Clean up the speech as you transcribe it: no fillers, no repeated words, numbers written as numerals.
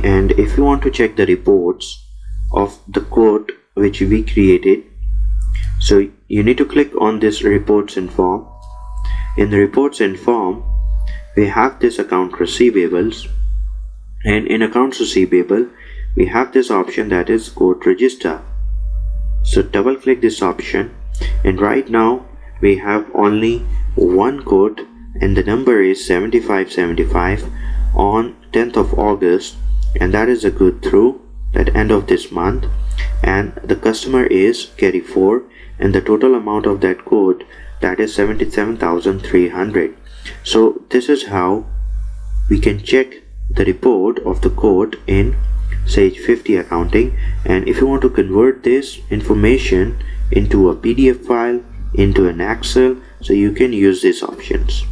and if you want to check the reports of the quote which we created, so you need to click on this reports and form. In the reports and form, we have this account receivables, and in accounts receivable we have this option that is quote register. So double click this option, and right now we have only one quote and the number is 7575 on 10th of August, and that is a good through at end of this month, and the customer is carry 4 and the total amount of that quote that is 77,300. So this is how we can check the report of the quote in Sage 50 Accounting. And if you want to convert this information into a PDF file, into an Excel, so you can use these options.